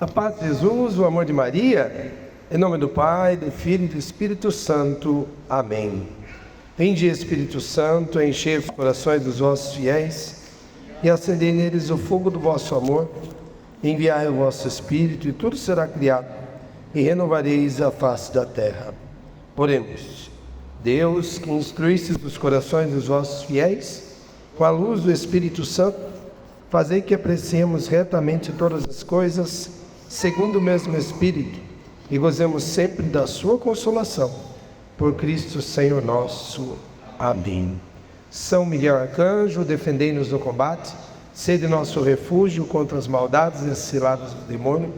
A paz de Jesus, o amor de Maria, em nome do Pai, do Filho e do Espírito Santo. Amém. Vinde, Espírito Santo, enchei os corações dos vossos fiéis e acendei neles o fogo do vosso amor. Enviai o vosso Espírito e tudo será criado e renovareis a face da terra. Oremos. Deus, que instruístes os corações dos vossos fiéis com a luz do Espírito Santo, fazei que apreciemos retamente todas as coisas segundo o mesmo Espírito e gozemos sempre da sua consolação. Por Cristo Senhor nosso. Amém. São Miguel Arcanjo, defendei-nos no combate, sede nosso refúgio contra as maldades e as ciladas do demônio.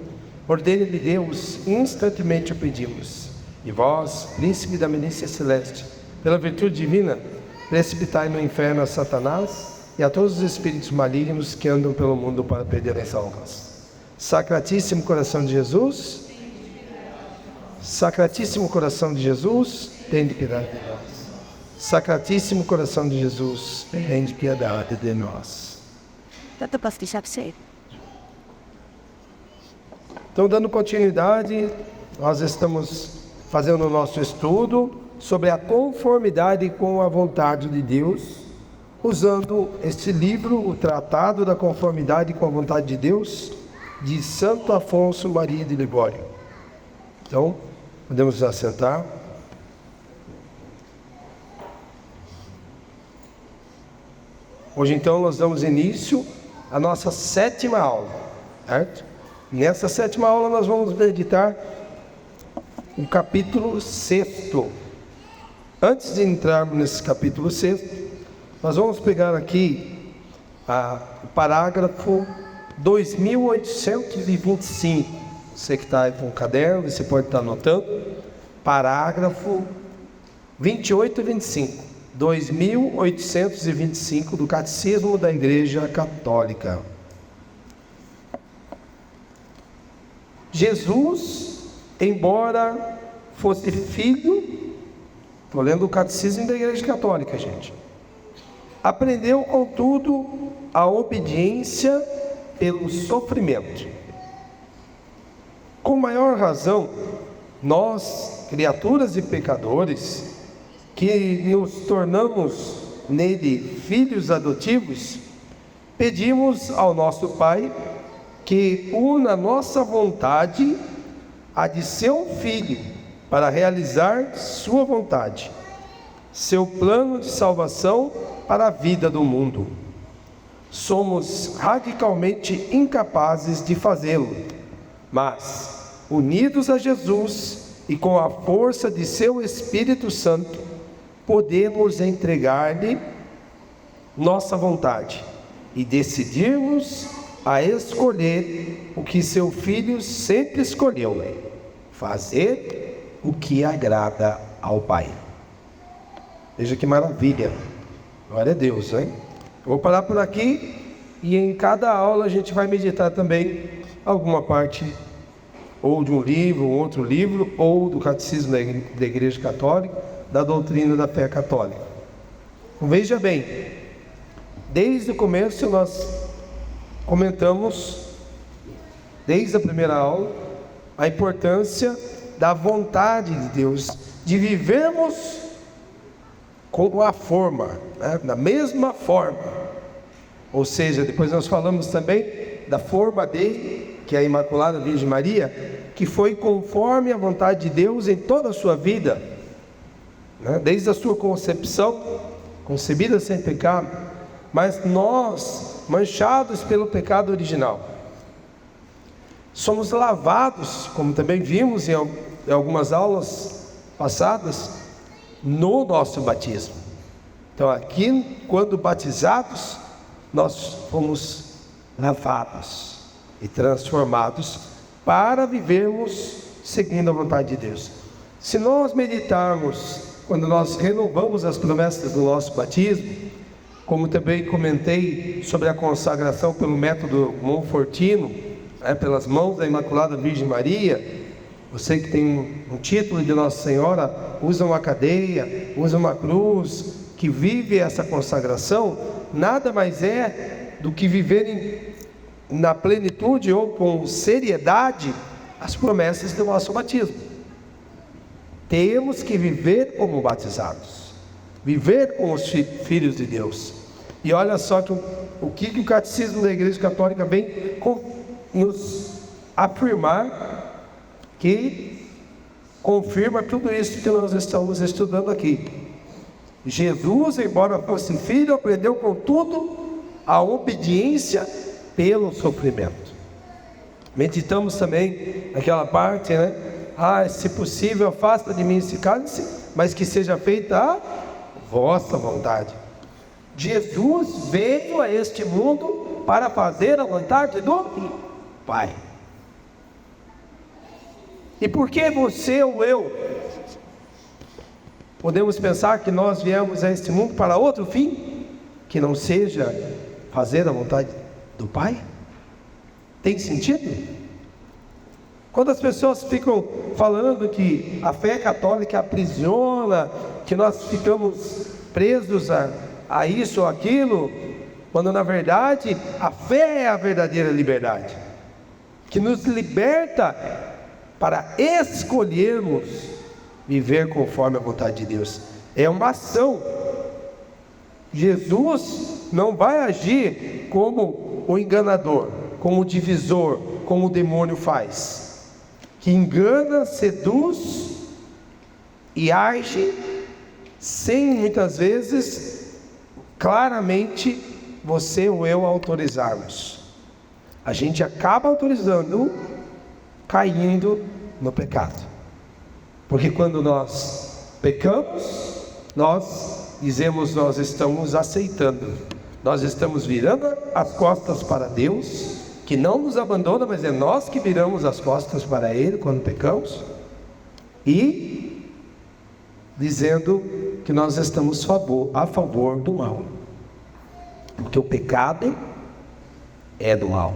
Ordene-lhe Deus, instantemente o pedimos. E vós, príncipe da milícia celeste, pela virtude divina, precipitai no inferno a Satanás e a todos os espíritos malignos que andam pelo mundo para perder as almas. Sacratíssimo coração de Jesus, Sacratíssimo coração de Jesus, tende piedade de nós. Sacratíssimo coração de Jesus, tende piedade de nós. Então, dando continuidade, nós estamos fazendo o nosso estudo sobre a conformidade com a vontade de Deus, usando este livro, o Tratado da Conformidade com a Vontade de Deus, de Santo Afonso Maria de Ligório. Então, podemos nos assentar. Hoje, então, nós damos início à nossa 7ª aula, certo? Nessa 7ª aula, nós vamos meditar o capítulo 6º. Antes de entrarmos nesse capítulo 6º, nós vamos pegar aqui o parágrafo 2825. Você que está aí com o caderno, você pode estar anotando. Parágrafo 28 e 25. 2825 do Catecismo da Igreja Católica. Jesus, embora fosse filho, estou lendo o Catecismo da Igreja Católica, gente, aprendeu, contudo, a obediência pelo sofrimento. Com maior razão, nós, criaturas e pecadores, que nos tornamos nele filhos adotivos, pedimos ao nosso Pai que una nossa vontade à de seu Filho, para realizar sua vontade, seu plano de salvação para a vida do mundo. Somos radicalmente incapazes de fazê-lo, mas, unidos a Jesus e com a força de seu Espírito Santo, podemos entregar-lhe nossa vontade e decidirmos a escolher o que seu Filho sempre escolheu: fazer o que agrada ao Pai. Veja que maravilha, glória a Deus, hein? Eu vou parar por aqui e em cada aula a gente vai meditar também alguma parte ou de um livro, ou outro livro, ou do Catecismo da Igreja Católica, da doutrina da fé católica. Então, veja bem, desde o começo nós comentamos, desde a primeira aula, a importância da vontade de Deus, de vivermos com a forma, da mesma forma. Ou seja, depois nós falamos também da forma dele, que é a Imaculada Virgem Maria, que foi conforme a vontade de Deus em toda a sua vida, desde a sua concepção, concebida sem pecado, mas nós, manchados pelo pecado original, somos lavados, como também vimos em algumas aulas passadas, no nosso batismo. Então aqui, quando batizados, nós fomos lavados e transformados para vivermos seguindo a vontade de Deus. Se nós meditarmos, quando nós renovamos as promessas do nosso batismo, como também comentei sobre a consagração pelo método Monfortino, pelas mãos da Imaculada Virgem Maria, você que tem um título de Nossa Senhora, usa uma cadeia, usa uma cruz, que vive essa consagração, nada mais é do que viverem na plenitude ou com seriedade as promessas do nosso batismo. Temos que viver como batizados, viver como os filhos de Deus. E olha só o que o Catecismo da Igreja Católica vem nos afirmar, que confirma tudo isso que nós estamos estudando aqui. Jesus, embora fosse filho, aprendeu contudo a obediência pelo sofrimento. Meditamos também naquela parte, né? Se possível, afasta de mim esse cálice, mas que seja feita a vossa vontade. Jesus veio a este mundo para fazer a vontade do Pai. E por que você ou eu podemos pensar que nós viemos a este mundo para outro fim, que não seja fazer a vontade do Pai? Tem sentido? Quando as pessoas ficam falando que a fé católica aprisiona, que nós ficamos presos a isso ou aquilo, quando na verdade a fé é a verdadeira liberdade, que nos liberta para escolhermos viver conforme a vontade de Deus. É uma ação. Jesus não vai agir como o enganador, como o divisor, como o demônio faz, que engana, seduz e age sem muitas vezes claramente você ou eu autorizarmos. A gente acaba autorizando, caindo no pecado, porque quando nós pecamos, nós dizemos, nós estamos aceitando, nós estamos virando as costas para Deus, que não nos abandona, mas é nós que viramos as costas para Ele quando pecamos, e dizendo que nós estamos a favor do mal, porque o pecado é do mal.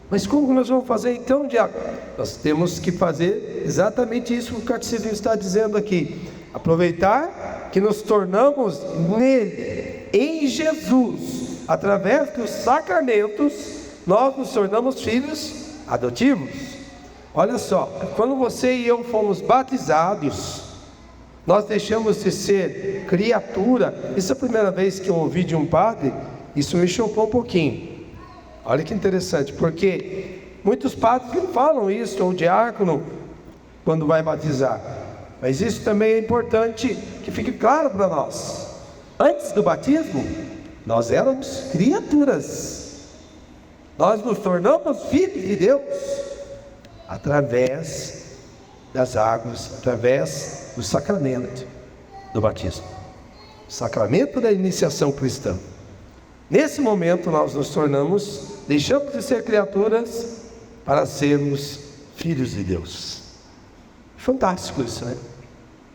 Mas como nós vamos fazer então, diácono? Nós temos que fazer exatamente isso que o Catecismo está dizendo aqui: aproveitar que nos tornamos nele, em Jesus, através dos sacramentos, nós nos tornamos filhos adotivos. Olha só, quando você e eu fomos batizados, nós deixamos de ser criatura. Isso é a primeira vez que eu ouvi de um padre, isso me chocou um pouquinho. Olha que interessante, porque muitos padres não falam isso, ou o diácono, quando vai batizar. Mas isso também é importante que fique claro para nós. Antes do batismo, nós éramos criaturas. Nós nos tornamos filhos de Deus através das águas, através do sacramento do batismo, o sacramento da iniciação cristã. Nesse momento nós nos tornamos, deixamos de ser criaturas para sermos filhos de Deus. Fantástico isso, né?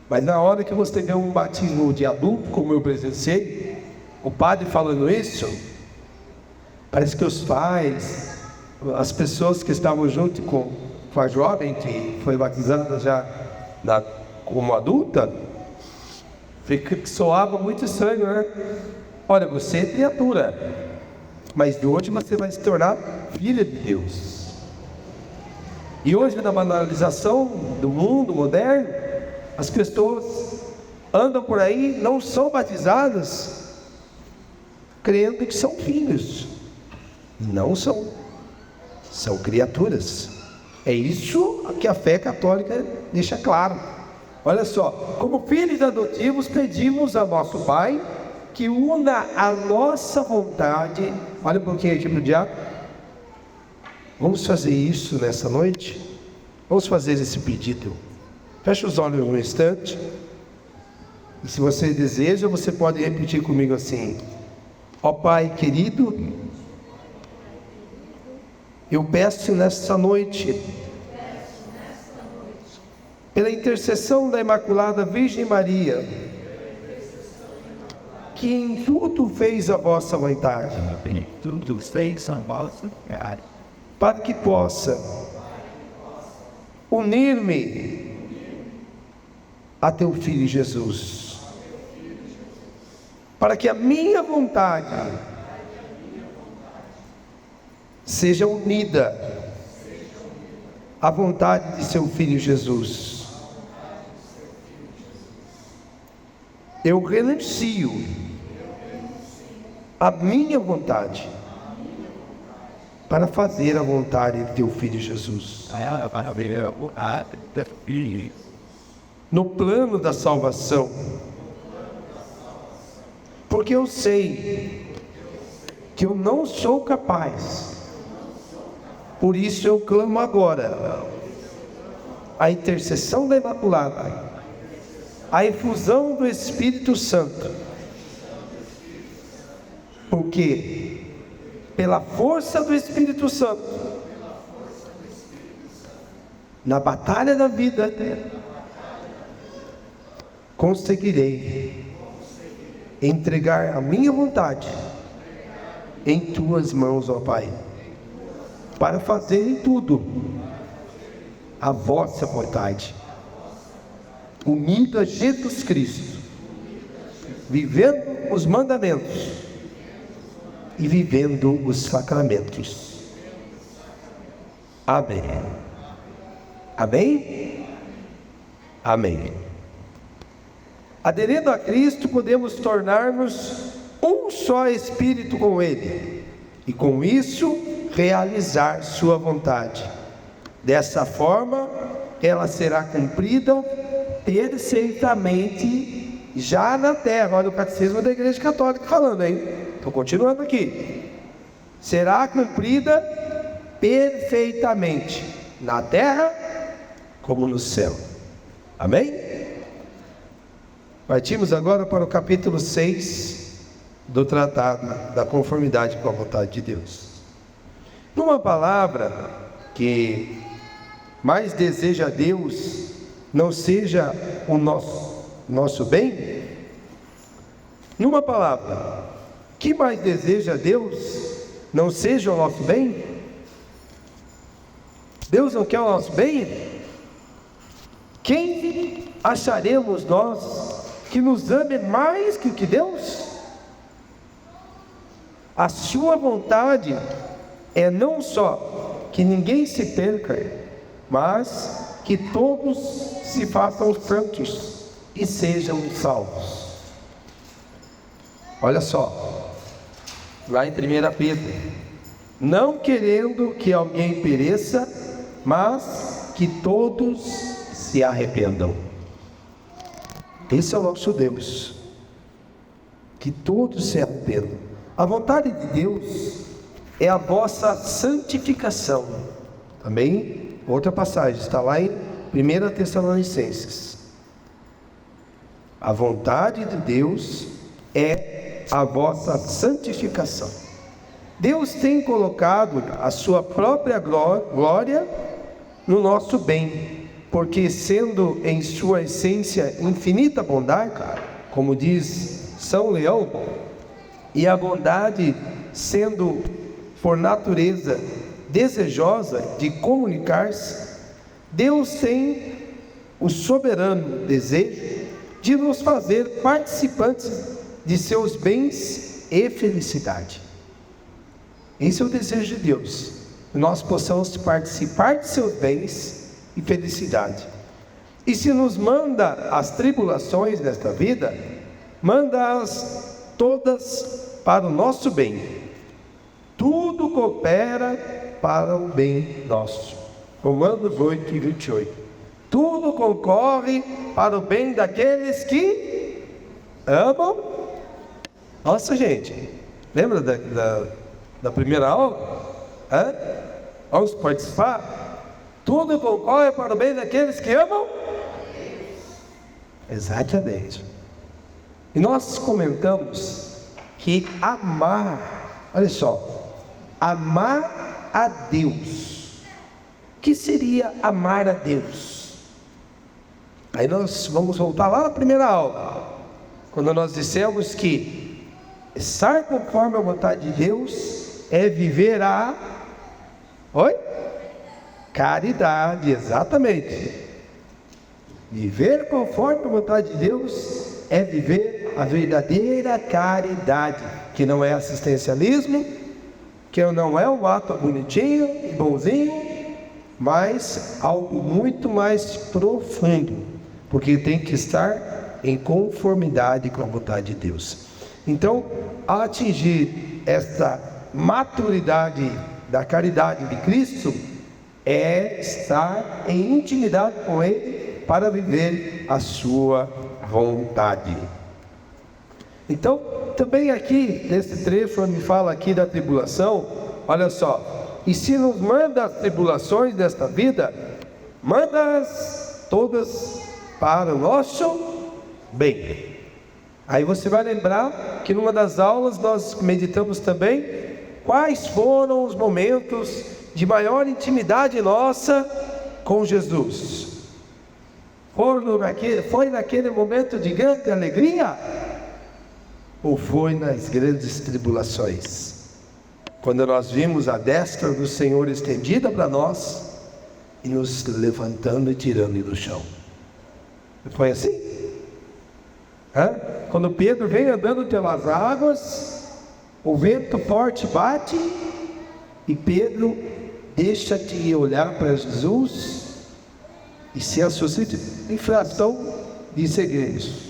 Mas na hora que você vê um batismo de adulto, como eu presenciei, o padre falando isso, parece que os pais, as pessoas que estavam junto com a jovem que foi batizada já como adulta, soava muito estranho, né? Olha, você é criatura, mas de hoje você vai se tornar filha de Deus. E hoje, na banalização do mundo moderno, as pessoas andam por aí, não são batizadas, crendo que são filhos. Não são, são criaturas. É isso que a fé católica deixa claro. Olha só, como filhos adotivos, pedimos ao nosso Pai que una a nossa vontade. Olha um pouquinho aqui para o diácono. Vamos fazer isso nessa noite? Vamos fazer esse pedido. Feche os olhos um instante. E se você deseja, você pode repetir comigo assim: ó Pai querido, eu peço nesta noite, pela intercessão da Imaculada Virgem Maria, que em tudo fez a vossa vontade, Tudo fez a vossa vontade, para que possa unir-me a teu Filho Jesus, para que a minha vontade seja unida à vontade de seu Filho Jesus. Eu renuncio a minha vontade para fazer a vontade de teu Filho Jesus. No plano da salvação, porque eu sei que eu não sou capaz, por isso eu clamo agora a intercessão da Imaculada, a infusão do Espírito Santo, porque pela força do Espírito Santo, na batalha da vida, conseguirei entregar a minha vontade em tuas mãos, ó Pai, para fazer em tudo a vossa vontade, unido a Jesus Cristo, vivendo os mandamentos e vivendo os sacramentos. Amém. Amém? Amém. Aderindo a Cristo, podemos tornar-nos um só Espírito com Ele, e com isso realizar sua vontade. Dessa forma, ela será cumprida perfeitamente já na terra. Olha o Catecismo da Igreja Católica falando, hein? Estou continuando aqui. Será cumprida perfeitamente na terra como no céu. Amém? Partimos agora para o capítulo 6 do Tratado da Conformidade com a Vontade de Deus. Numa palavra que mais deseja Deus não seja o nosso bem, numa palavra, que mais deseja Deus não seja o nosso bem? Deus não quer o nosso bem? Quem acharemos nós que nos ame mais que o que Deus? A sua vontade é não só que ninguém se perca, mas que todos se façam santos e sejam salvos. Olha só, lá em 1 Pedro: não querendo que alguém pereça, mas que todos se arrependam. Esse é o nosso Deus, que todos se arrependam. A vontade de Deus é a vossa santificação. Também, outra passagem, está lá em 1 Tessalonicenses. A vontade de Deus é a vossa santificação. Deus tem colocado a sua própria glória no nosso bem, porque sendo em sua essência infinita bondade, como diz São Leão, e a bondade sendo por natureza desejosa de comunicar-se, Deus tem o soberano desejo de nos fazer participantes de seus bens e felicidade. Esse é o desejo de Deus, que nós possamos participar de seus bens e felicidade. E se nos manda as tribulações desta vida, manda-as todas para o nosso bem. Tudo coopera para o bem nosso. Romanos 8 e 28. Tudo concorre para o bem daqueles que amam. Nossa, gente, lembra da primeira aula? Vamos participar? Tudo concorre para o bem daqueles que amam? Exatamente. E nós comentamos que amar, olha só, amar a Deus. O que seria amar a Deus? Aí nós vamos voltar lá na primeira aula, quando nós dissemos que estar conforme a vontade de Deus é viver a caridade, exatamente. Viver conforme a vontade de Deus é viver a verdadeira caridade, que não é assistencialismo, que não é um ato bonitinho e bonzinho, mas algo muito mais profundo, porque tem que estar em conformidade com a vontade de Deus. Então, ao atingir esta maturidade da caridade de Cristo, é estar em intimidade com Ele para viver a sua vontade. Então, também aqui, nesse trecho onde fala aqui da tribulação, olha só, e se nos manda as tribulações desta vida, manda-as todas para o nosso bem. Aí você vai lembrar que numa das aulas nós meditamos também quais foram os momentos de maior intimidade nossa com Jesus. Foi naquele momento de grande alegria? Ou foi nas grandes tribulações? Quando nós vimos a destra do Senhor estendida para nós e nos levantando e tirando do chão. Foi assim? Quando Pedro vem andando pelas águas, o vento forte bate e Pedro deixa de olhar para Jesus e se associa em fração de segredos,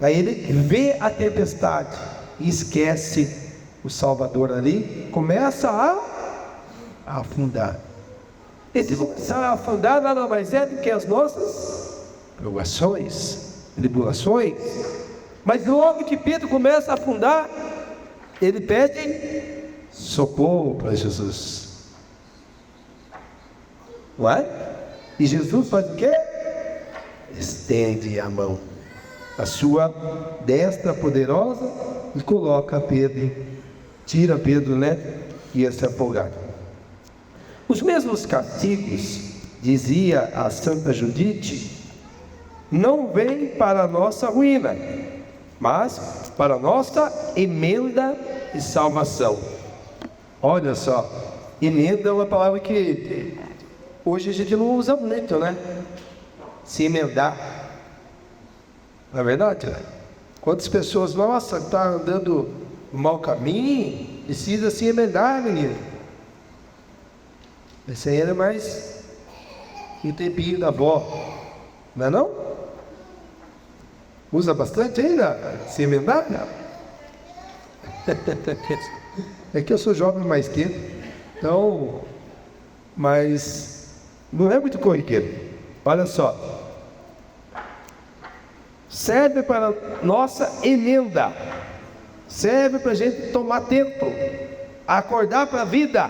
Aí ele vê a tempestade e esquece o Salvador ali, começa a afundar. Esse começar a afundar nada mais é do que as nossas provações, tribulações. Mas logo que Pedro começa a afundar, ele pede socorro para Jesus. Não é? E Jesus faz o quê? Estende a mão, a sua destra poderosa, e coloca Pedro, tira Pedro, e ia se afogar. Os mesmos castigos, dizia a Santa Judite, não vêm para a nossa ruína, mas para a nossa emenda e salvação. Olha só, emenda é uma palavra que hoje a gente não usa muito, Se emendar. Não é verdade, Quantas pessoas, nossa, está andando no mau caminho, precisa se emendar, menino. Esse aí era mais um tempinho da avó, não é não? Usa bastante ainda? Se emendar? É que eu sou jovem mais que ele, então, mas não é muito corriqueiro. Olha só, serve para nossa emenda, serve para a gente tomar tempo, acordar para a vida.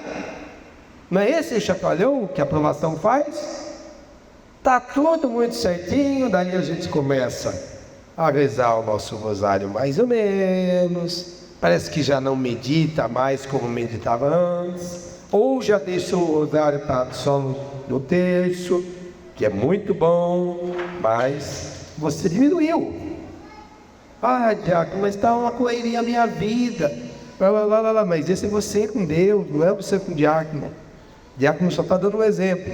Não é esse chacoalhão que a aprovação faz? Está tudo muito certinho, daí a gente começa a rezar o nosso rosário mais ou menos, parece que já não medita mais como meditava antes, ou já deixou o rosário só no terço, que é muito bom, mas você diminuiu. Diácono, mas está uma correria a minha vida. Mas esse é você com Deus, não é você com o diácono. O diácono só está dando um exemplo.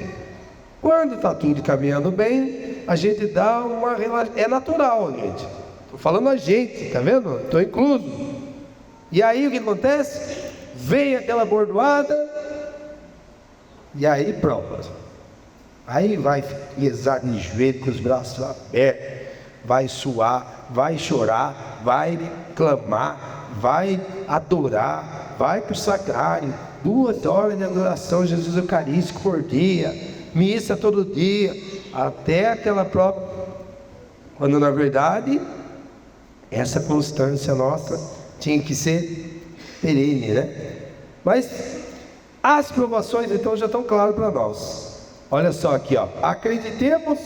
Quando está tudo caminhando bem, a gente dá uma relaxada. É natural, gente. Estou falando a gente, tá vendo? Estou incluso. E aí o que acontece? Vem aquela bordoada, e aí pronto. Aí vai rezar de joelho com os braços abertos, vai suar, vai chorar, vai clamar, vai adorar, vai para o sacrário, 2 horas de adoração a Jesus Eucarístico por dia, missa todo dia, até aquela própria, quando na verdade essa constância nossa tinha que ser perene, Mas as provações então já estão claras para nós. Olha só aqui, acreditemos,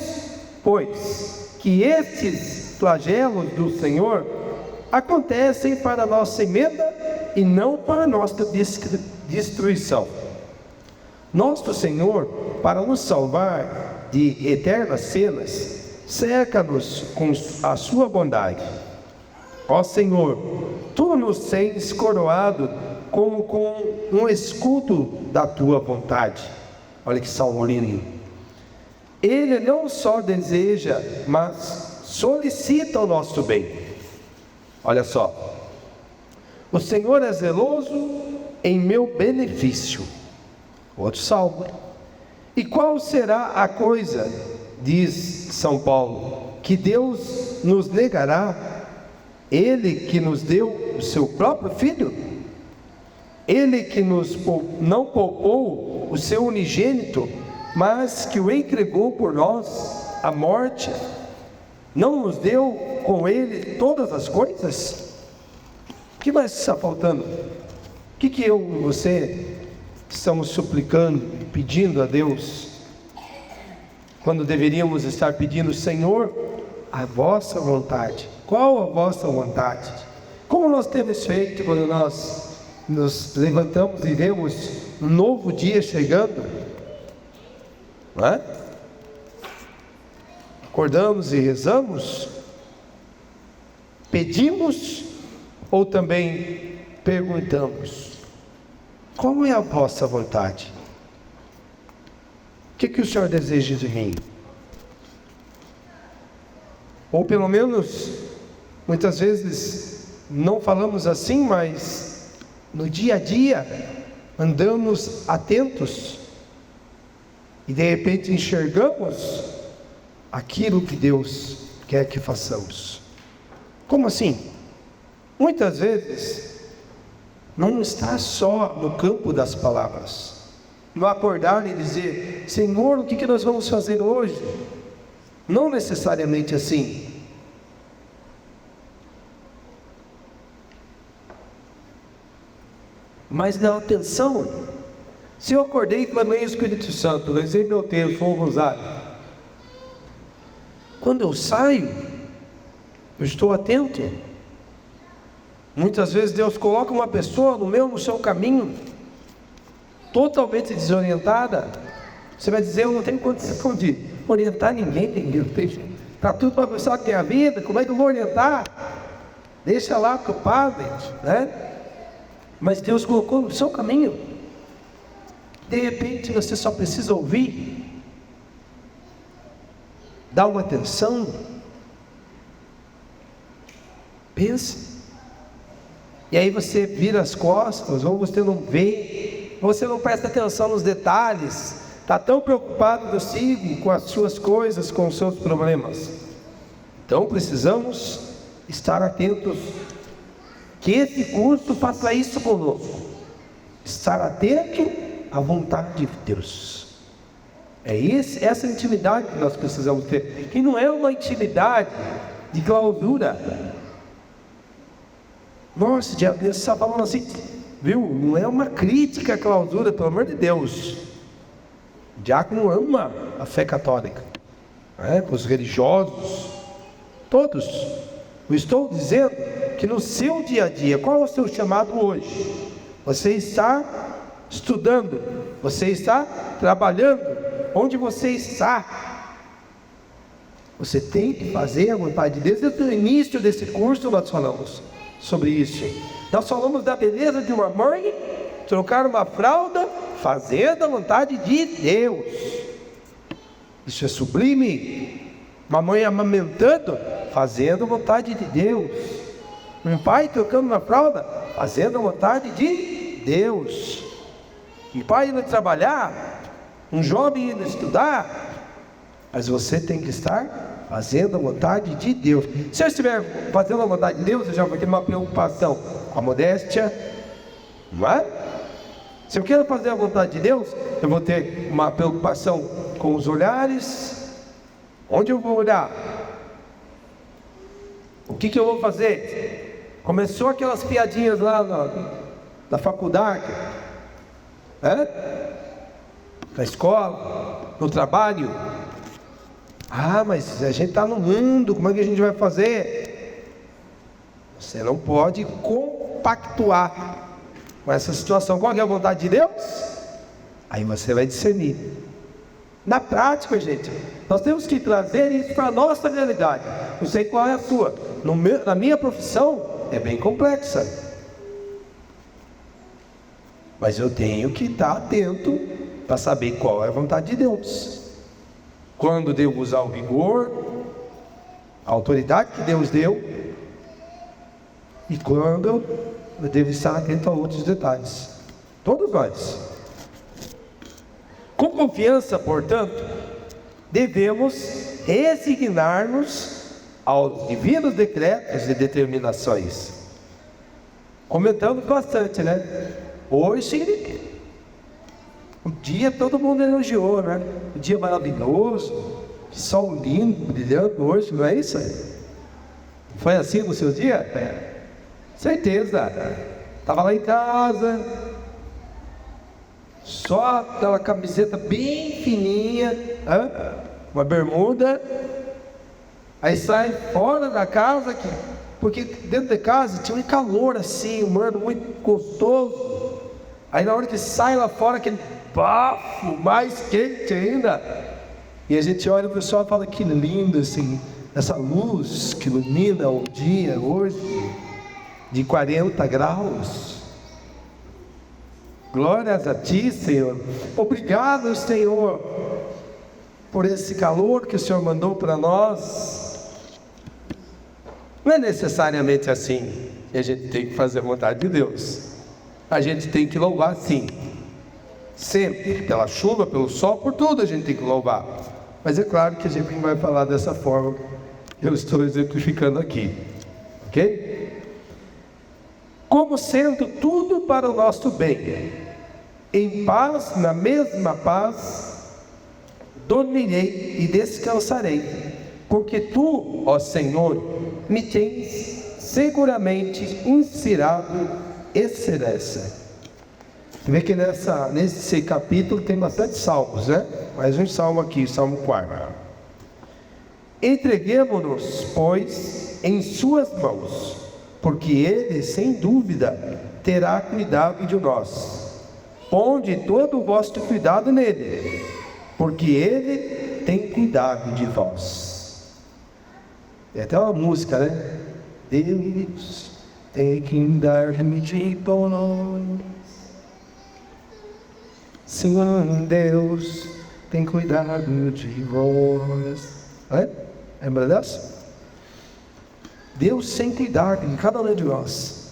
pois, que estes flagelos do Senhor acontecem para a nossa emenda e não para a nossa destruição. Nosso Senhor, para nos salvar de eternas penas, cerca-nos com a sua bondade. Ó Senhor, Tu nos tens coroado como com um escudo da Tua vontade. Olha que salmo lindo. Ele não só deseja, mas solicita o nosso bem. Olha só. O Senhor é zeloso em meu benefício. Outro salmo. E qual será a coisa, diz São Paulo, que Deus nos negará? Ele que nos deu o seu próprio Filho? Ele que não poupou o seu unigênito, mas que o entregou por nós à morte, não nos deu com ele todas as coisas? O que mais está faltando? O que eu e você estamos suplicando, pedindo a Deus, quando deveríamos estar pedindo: Senhor, a vossa vontade? Qual a vossa vontade? Como nós temos feito quando nós nos levantamos e vemos um novo dia chegando, não é? Acordamos e rezamos, pedimos ou também perguntamos: qual é a vossa vontade? O que o Senhor deseja de mim? Ou pelo menos, muitas vezes não falamos assim, mas no dia a dia andamos atentos e de repente enxergamos aquilo que Deus quer que façamos. Como assim? Muitas vezes não está só no campo das palavras, no acordar e dizer: Senhor, o que nós vamos fazer hoje? Não necessariamente assim. Mas na atenção. Se eu acordei e clamei o Espírito Santo, rezei meu texto, foi um rosário, quando eu saio, eu estou atento. Muitas vezes Deus coloca uma pessoa no seu caminho, totalmente desorientada. Você vai dizer: eu não tenho condição de orientar ninguém, está tudo para pensar que tem a vida, como é que eu vou orientar? Deixa lá para o padre, né? Mas Deus colocou no seu caminho. De repente você só precisa ouvir, dar uma atenção, pense. E aí você vira as costas, ou você não vê, ou você não presta atenção nos detalhes, está tão preocupado consigo, com as suas coisas, com os seus problemas. Então precisamos estar atentos, que esse curso faça isso conosco, estar atento à vontade de Deus. É essa intimidade que nós precisamos ter, que não é uma intimidade de clausura. Nossa, você está falando assim, viu? Não é uma crítica à clausura, pelo amor de Deus. O diácono ama a fé católica, os religiosos, todos. Eu estou dizendo que no seu dia a dia, qual é o seu chamado hoje? Você está estudando, você está trabalhando, onde você está? Você tem que fazer a vontade de Deus. Desde o início desse curso nós falamos sobre isso. Nós falamos da beleza de uma mãe trocar uma fralda fazendo a vontade de Deus. Isso é sublime. Uma mãe amamentando, fazendo a vontade de Deus. Um pai trocando uma fralda, fazendo a vontade de Deus. Um pai indo trabalhar, um jovem indo estudar, mas você tem que estar fazendo a vontade de Deus. Se eu estiver fazendo a vontade de Deus, eu já vou ter uma preocupação com a modéstia, não é? Se eu quero fazer a vontade de Deus, eu vou ter uma preocupação com os olhares. Onde eu vou olhar? O que eu vou fazer? Começou aquelas piadinhas lá na faculdade, na escola, no trabalho. Mas a gente está no mundo, como é que a gente vai fazer? Você não pode compactuar com essa situação. Qual é a vontade de Deus? Aí você vai discernir. Na prática, gente, nós temos que trazer isso para a nossa realidade. Não sei qual é a sua. Na minha profissão é bem complexa, mas eu tenho que estar atento para saber qual é a vontade de Deus. Quando devo usar o vigor, a autoridade que Deus deu, e quando eu devo estar atento a outros detalhes. Todos nós. Com confiança, portanto, devemos resignar-nos aos divinos decretos e determinações. Comentamos bastante, né? Hoje, o dia todo mundo elogiou, né? O dia maravilhoso, sol lindo, brilhando hoje, não é isso? Foi assim no seu dia? Certeza. Estava lá em casa, só aquela camiseta bem fininha, uma bermuda, aí sai fora da casa, porque dentro de casa tinha um calor assim, um ar muito gostoso. Aí na hora que sai lá fora, aquele bafo mais quente ainda, e a gente olha o pessoal e fala: que lindo assim, essa luz que ilumina o dia hoje, de 40 graus. Glórias a Ti, Senhor. Obrigado, Senhor, por esse calor que o Senhor mandou para nós. Não é necessariamente assim que a gente tem que fazer a vontade de Deus. A gente tem que louvar, sim. Sempre, pela chuva, pelo sol, por tudo a gente tem que louvar. Mas é claro que a gente não vai falar dessa forma que eu estou exemplificando aqui. Ok? Como sendo tudo para o nosso bem, em paz, na mesma paz, dormirei e descansarei, porque Tu, ó Senhor, me tens seguramente inspirado excelência. Vê que nesse capítulo tem bastante salmos, né? Mais um salmo aqui, Salmo 4. Entreguemo-nos, pois, em Suas mãos, porque Ele, sem dúvida, terá cuidado de nós. Ponde todo o vosso cuidado nele, porque Ele tem cuidado de vós. É até uma música, né? Deus tem cuidado de nós. Senhor Deus tem cuidado de vós. Lembra dessa? Deus sem cuidar de cada um de nós.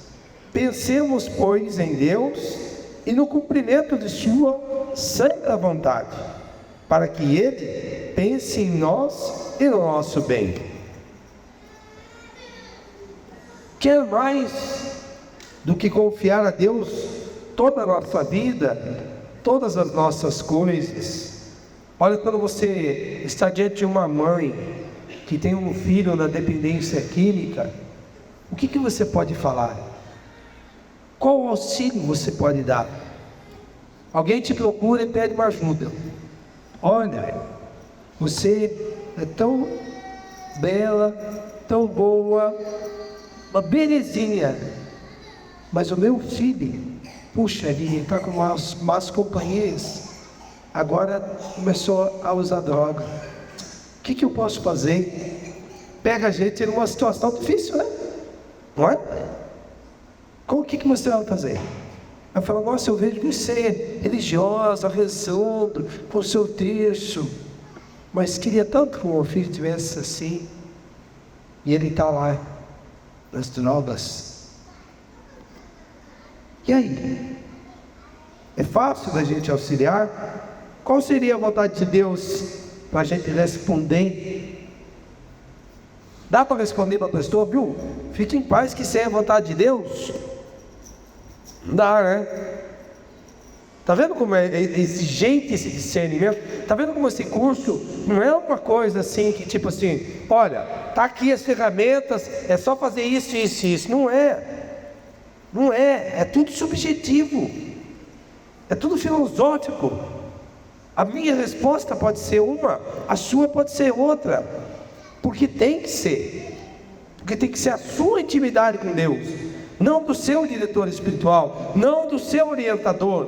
Pensemos, pois, em Deus e no cumprimento de Sua santa vontade, para que Ele pense em nós e no nosso bem. Quer mais do que confiar a Deus toda a nossa vida, todas as nossas coisas? Olha, quando você está diante de uma mãe que tem um filho na dependência química, o que você pode falar? Qual auxílio você pode dar? Alguém te procura e pede uma ajuda. Olha, você é tão bela, tão boa, uma belezinha, mas o meu filho, puxa, ele está com más companhias, agora começou a usar droga. O que eu posso fazer? Pega a gente numa situação difícil, né? Não é? O que você vai fazer? Eu falo: nossa, eu vejo você religiosa, rezando, com o seu terço, mas queria tanto que o meu filho tivesse assim, e ele está lá, nas drogas. E aí? É fácil da gente auxiliar? Qual seria a vontade de Deus para a gente responder? Dá para responder para a pessoa, viu? Fique em paz, que isso é a vontade de Deus. Não dá, né? Está vendo como é exigente esse discernimento? Está vendo como esse curso não é uma coisa assim que tipo assim, olha, está aqui as ferramentas, é só fazer isso, isso, isso. Não é. Não é. É tudo subjetivo. É tudo filosófico. A minha resposta pode ser uma, a sua pode ser outra. Porque tem que ser. Porque tem que ser a sua intimidade com Deus, não do seu diretor espiritual, não do seu orientador.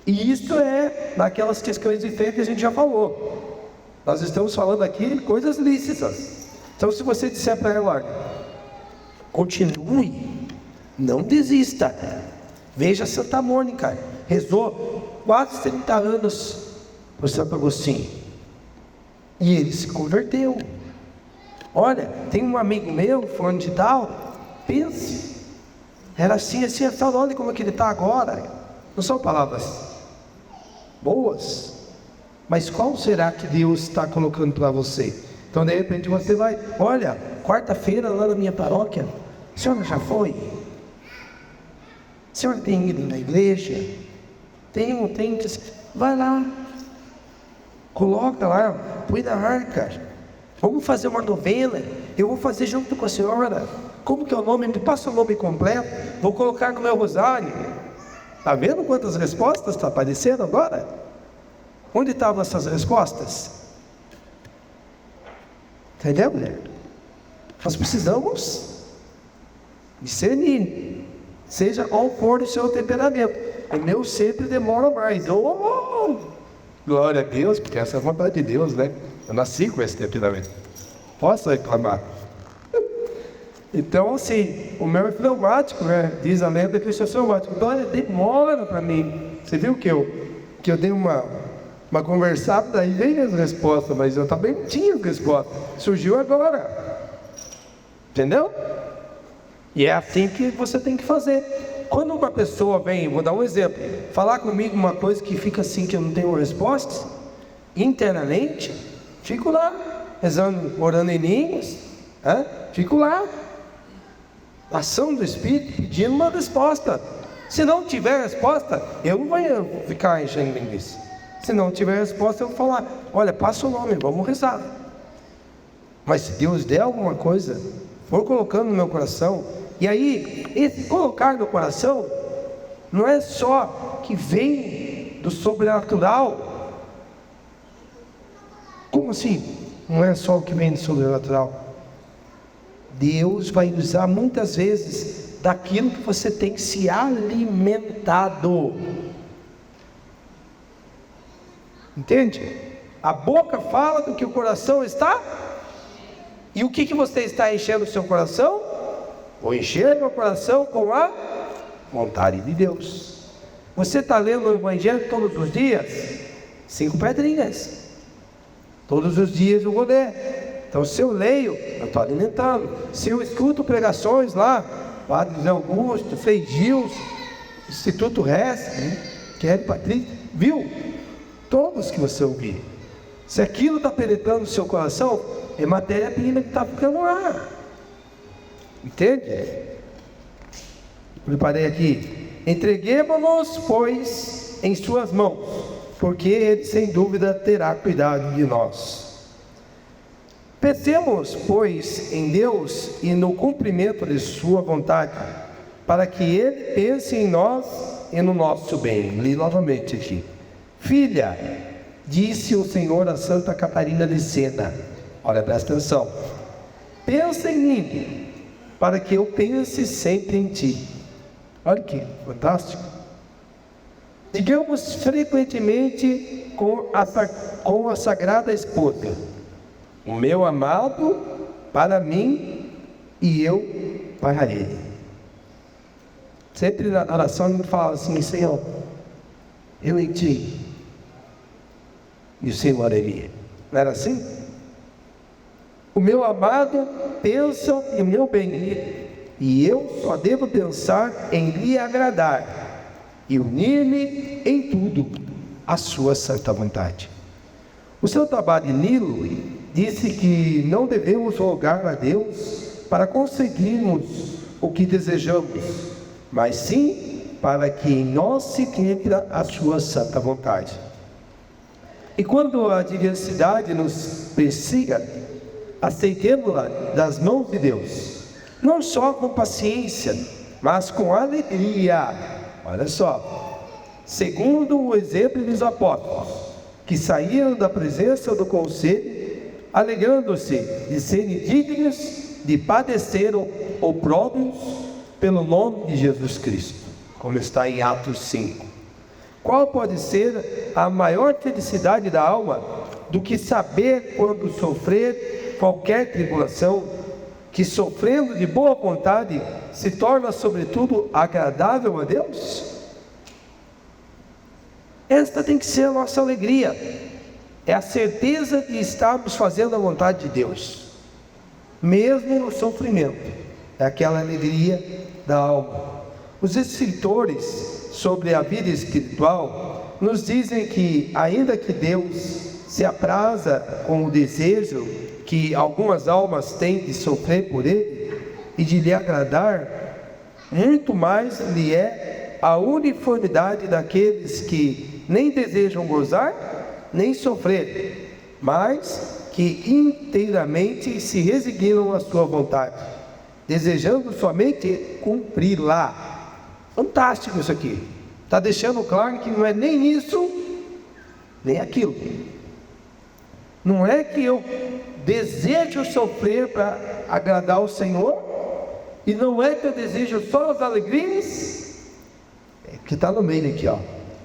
E isso é naquelas questões de fé que a gente já falou. Nós estamos falando aqui de coisas lícitas. Então, se você disser para ela: continue, não desista. Veja Santa Mônica, rezou quase 30 anos por Santo Agostinho, e ele se converteu. Olha, tem um amigo meu, fulano de tal, pense, era assim, assim, olha como é que ele está agora. Não são palavras boas, mas qual será que Deus está colocando para você? Então de repente você vai, olha, quarta-feira lá na minha paróquia, a senhora já foi? A senhora tem ido na igreja? Tem, vai lá, coloca lá, põe na arca, vamos fazer uma novena, eu vou fazer junto com a senhora. Como que é o nome? Me passa o nome completo, vou colocar no meu rosário. Está vendo quantas respostas está aparecendo agora? Onde estavam essas respostas? Entendeu, mulher? Nós precisamos discernir, seja qual for o seu temperamento. O meu sempre demora mais. Glória a Deus, porque essa é a vontade de Deus, né? Eu nasci com esse temperamento. Posso reclamar? Então, assim, o meu é fleumático, né? Diz a lenda que eu sou fleumático. Então, ele demora para mim. Você viu que eu dei uma conversada, daí veio as respostas, mas eu também não tinha as respostas. Surgiu agora. Entendeu? E é assim que você tem que fazer. Quando uma pessoa vem, vou dar um exemplo, falar comigo uma coisa que fica assim, que eu não tenho respostas, internamente, fico lá, rezando, orando em línguas, fico lá, ação do Espírito, pedindo uma resposta. Se não tiver resposta, eu não vou ficar enchendo linguiça. Se não tiver resposta, eu vou falar, olha, passa o nome, vamos rezar. Mas se Deus der alguma coisa, for colocando no meu coração, e aí, esse colocar no coração, não é só que vem do sobrenatural. Como assim? Não é só o que vem do sobrenatural. Deus vai usar muitas vezes daquilo que você tem se alimentado. Entende? A boca fala do que o coração está. E o que você está enchendo o seu coração? Vou encher meu coração com a vontade de Deus. Você está lendo o Evangelho todos os dias? 5 pedrinhas. Todos os dias eu vou ler. Então se eu leio, eu estou alimentando. Se eu escuto pregações lá, Padre José Augusto, Frei Gilson, Instituto Resp, Kelly Patrícia, viu? Todos que você ouvir. Se aquilo está penetrando no seu coração, é matéria-prima que está ficando lá. Entende? Preparei aqui. Entreguemo-nos, pois, em suas mãos, porque Ele, sem dúvida, terá cuidado de nós. Pensemos, pois, em Deus e no cumprimento de sua vontade, para que Ele pense em nós e no nosso bem. Li novamente aqui. Filha, disse o Senhor a Santa Catarina de Sena, olha, presta atenção, pensa em mim, para que eu pense sempre em ti. Olha que fantástico. Digamos frequentemente com a Sagrada Esposa, o meu amado para mim e eu para ele. Sempre na oração ele fala assim, Senhor, eu em ti e o Senhor ele. Não era assim? O meu amado pensa em meu bem, e eu só devo pensar em lhe agradar e unir-me em tudo à sua santa vontade. O seu trabalho Nilo disse que não devemos rogar a Deus para conseguirmos o que desejamos, mas sim para que em nós se cumpra a sua santa vontade. E quando a adversidade nos persiga, aceitemos-la das mãos de Deus, não só com paciência, mas com alegria. Olha só, segundo o exemplo dos apóstolos, que saíram da presença do conselho, alegrando-se de serem dignos de padecer opróbrios pelo nome de Jesus Cristo, como está em Atos 5. Qual pode ser a maior felicidade da alma do que saber, quando sofrer qualquer tribulação, que sofrendo de boa vontade se torna sobretudo agradável a Deus? Esta tem que ser a nossa alegria, é a certeza de estarmos fazendo a vontade de Deus, mesmo no sofrimento. É aquela alegria da alma. Os escritores sobre a vida espiritual nos dizem que, ainda que Deus se apraza com o desejo que algumas almas têm de sofrer por Ele e de lhe agradar, muito mais lhe é a uniformidade daqueles que nem desejam gozar, nem sofrer, mas que inteiramente se resignam à sua vontade, desejando somente cumpri-la. Fantástico isso aqui. Está deixando claro que não é nem isso, nem aquilo. Não é que eu desejo sofrer para agradar o Senhor, e não é que eu desejo só as alegrias, é que está no meio aqui, ó.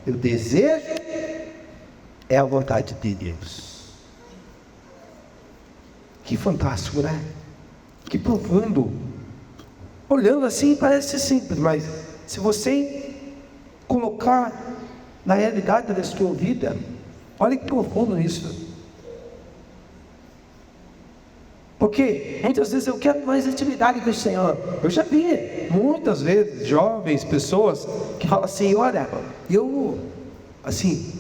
Eu desejo é a vontade de Deus. Que fantástico, né? Que profundo. Olhando assim parece simples, mas se você colocar na realidade da sua vida, olha que profundo isso. Porque muitas vezes eu quero mais intimidade com o Senhor. Eu já vi muitas vezes jovens, pessoas que falam assim: olha, eu, assim,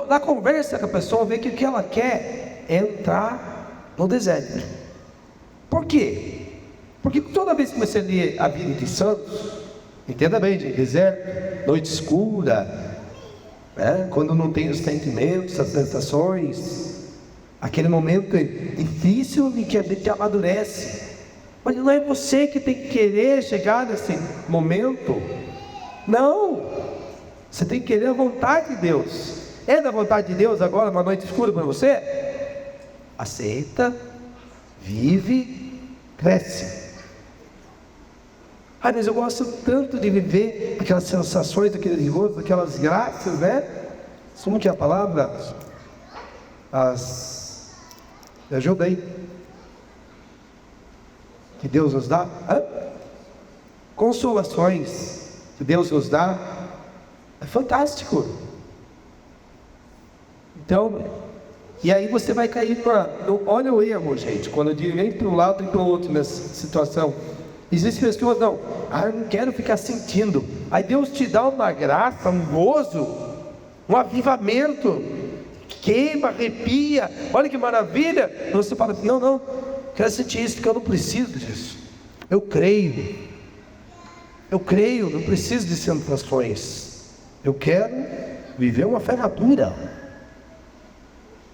na conversa com a pessoa, vê que o que ela quer é entrar no deserto. Por quê? Porque toda vez que você lê a vida de santos, entenda bem, de deserto, noite escura, né? Quando não tem os sentimentos, as sensações, aquele momento difícil em que a gente amadurece. Mas não é você que tem que querer chegar nesse momento. Não, você tem que querer a vontade de Deus. É da vontade de Deus agora uma noite escura para você? Aceita, vive, cresce. Mas eu gosto tanto de viver aquelas sensações, aquele gozo, aquelas graças, né? Como que é a palavra? Me ajuda aí. Que Deus nos dá? Consolações que Deus nos dá. É fantástico. Então, e aí você vai cair para... Olha o erro, gente. Quando eu digo nem para um lado e para o outro nessa situação. Existem pessoas, não, eu não quero ficar sentindo. Aí Deus te dá uma graça, um gozo, um avivamento, queima, arrepia, olha que maravilha. Você fala assim: não, quero sentir isso, porque eu não preciso disso. Eu creio, não preciso de sensações. Eu quero viver uma fé madura.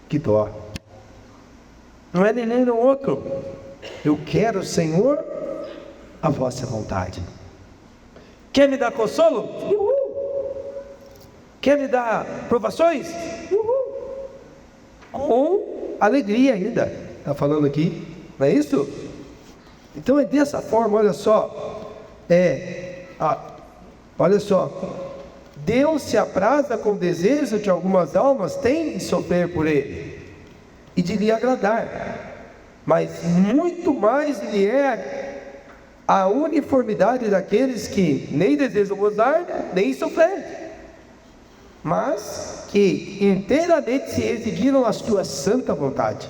Que dó. Não é nem no outro. Eu quero, Senhor, a vossa vontade. Quer me dar consolo? Uhul. Quer me dar provações? Uhul. Com alegria ainda. Está falando aqui, não é isso? Então é dessa forma, olha só. Olha só. Deus se apraza com o desejo de algumas almas têm de sofrer por Ele e de lhe agradar, mas muito mais lhe é a uniformidade daqueles que nem desejam gozar, nem sofrer, mas que inteiramente se resignam à sua santa vontade,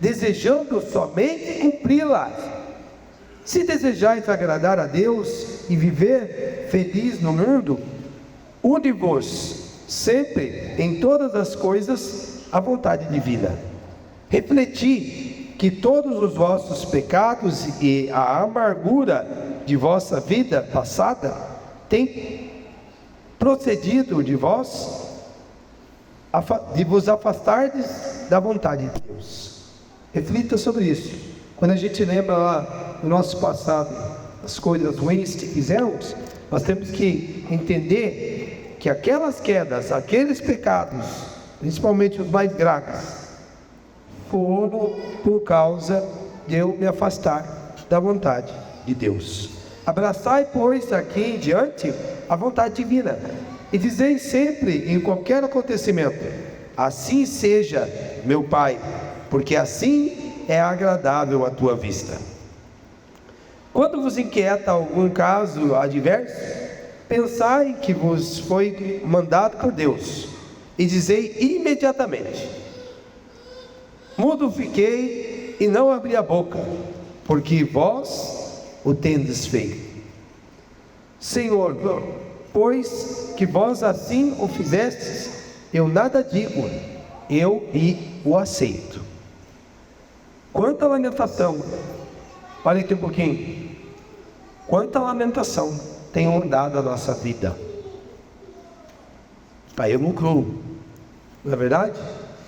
desejando somente cumpri-la. Se desejais agradar a Deus e viver feliz no mundo, une-vos sempre em todas as coisas à vontade divina. Refleti que todos os vossos pecados e a amargura de vossa vida passada têm procedido de vós, de vos afastardes da vontade de Deus. Reflita sobre isso. Quando a gente lembra lá do nosso passado, as coisas ruins que fizemos, nós temos que entender que aquelas quedas, aqueles pecados, principalmente os mais graves, foram por causa de eu me afastar da vontade de Deus. Abraçai, pois, aqui em diante a vontade divina, e dizei sempre em qualquer acontecimento: assim seja, meu Pai, porque assim é agradável à tua vista. Quando vos inquieta algum caso adverso, pensai que vos foi mandado por Deus, e dizei imediatamente: mudo fiquei e não abri a boca, porque vós o tendes feito. Senhor, pois que vós assim o fizestes, eu nada digo, eu o aceito. Quanta lamentação, olha aqui um pouquinho, quanta lamentação tem rondado a nossa vida. Aí eu não cruo, não é verdade?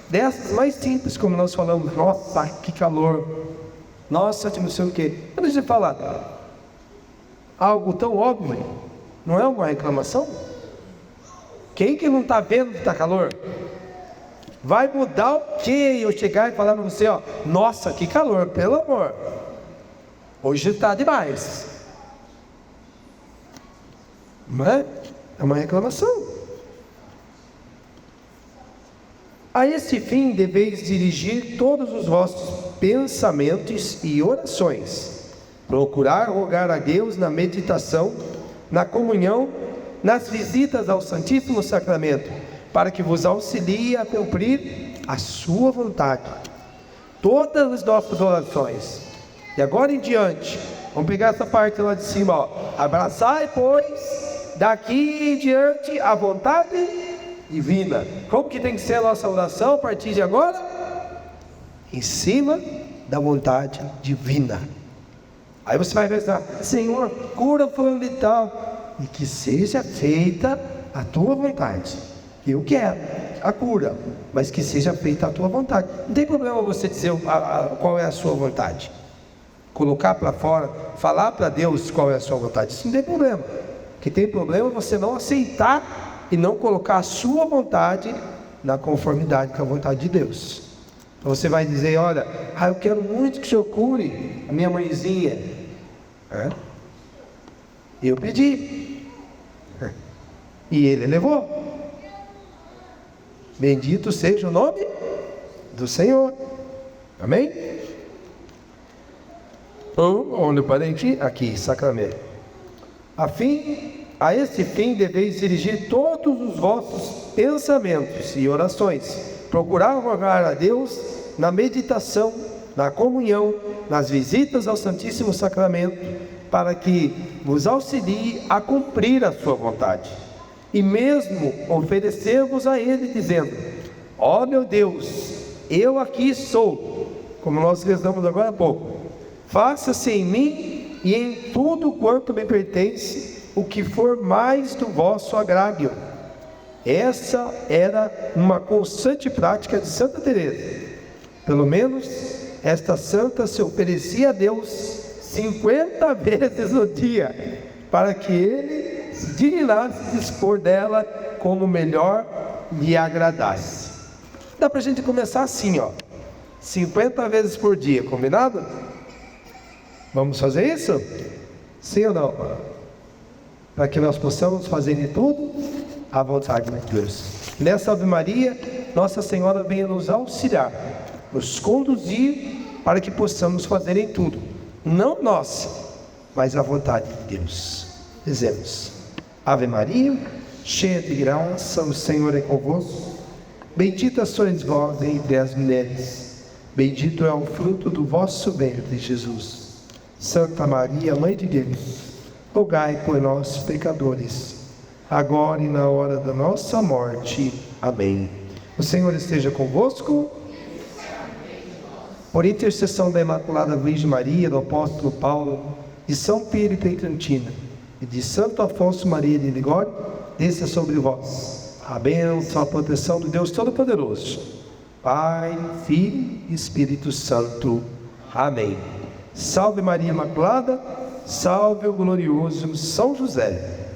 Dessas mais simples, como nós falamos, nossa, que calor, nossa, não sei o que. Deixa eu falar, algo tão óbvio, não é uma reclamação? Quem que não está vendo que está calor? Vai mudar o que eu chegar e falar para você, ó, nossa, que calor, pelo amor, hoje está demais. Não é? É uma reclamação. A esse fim deveis dirigir todos os vossos pensamentos e orações, procurar rogar a Deus na meditação, na comunhão, nas visitas ao Santíssimo Sacramento, para que vos auxilie a cumprir a sua vontade. Todas as nossas orações, e agora em diante, vamos pegar essa parte lá de cima, ó. Abraçai, pois, daqui em diante a vontade divina. Como que tem que ser a nossa oração a partir de agora? Em cima da vontade divina. Aí você vai rezar, Senhor, cura fulano de tal, e que seja feita a tua vontade. Eu quero a cura, mas que seja feita a tua vontade. Não tem problema você dizer qual é a sua vontade, colocar para fora, falar para Deus qual é a sua vontade. Isso não tem problema. O que tem problema é você não aceitar e não colocar a sua vontade na conformidade com a vontade de Deus. Então você vai dizer, olha, eu quero muito que o Senhor cure a minha mãezinha. Eu pedi. E Ele levou. Bendito seja o nome do Senhor. Amém? Onde eu parei aqui, sacramento. A esse fim deveis dirigir todos os vossos pensamentos e orações, procurar rogar a Deus na meditação, na comunhão, nas visitas ao Santíssimo Sacramento, para que vos auxilie a cumprir a sua vontade. E mesmo oferecer-vos a Ele, dizendo, ó meu Deus, eu aqui sou, como nós rezamos agora há pouco, faça-se em mim e em tudo quanto me pertence, o que for mais do vosso agrado. Essa era uma constante prática de Santa Teresa. Pelo menos esta santa se oferecia a Deus 50 vezes no dia, para que Ele se dignasse dispor dela como melhor lhe agradasse. Dá para a gente começar assim, 50 vezes por dia, combinado? Vamos fazer isso? Sim ou não? Para que nós possamos fazer de tudo a vontade de Deus. Nessa Ave Maria, Nossa Senhora venha nos auxiliar, nos conduzir para que possamos fazer em tudo, não nós, mas a vontade de Deus. Dizemos, Ave Maria, cheia de graça, o Senhor é convosco, bendita sois vós entre as mulheres, bendito é o fruto do vosso ventre, Jesus. Santa Maria, Mãe de Deus, rogai por nós, pecadores, agora e na hora da nossa morte. Amém. O Senhor esteja convosco. Por intercessão da Imaculada Virgem Maria, do apóstolo Paulo, de São Pedro e Pietrelcina, e de Santo Afonso Maria de Ligório, desça sobre vós a bênção, a proteção do Deus Todo-Poderoso, Pai, Filho e Espírito Santo. Amém. Salve Maria Imaculada, salve o glorioso São José.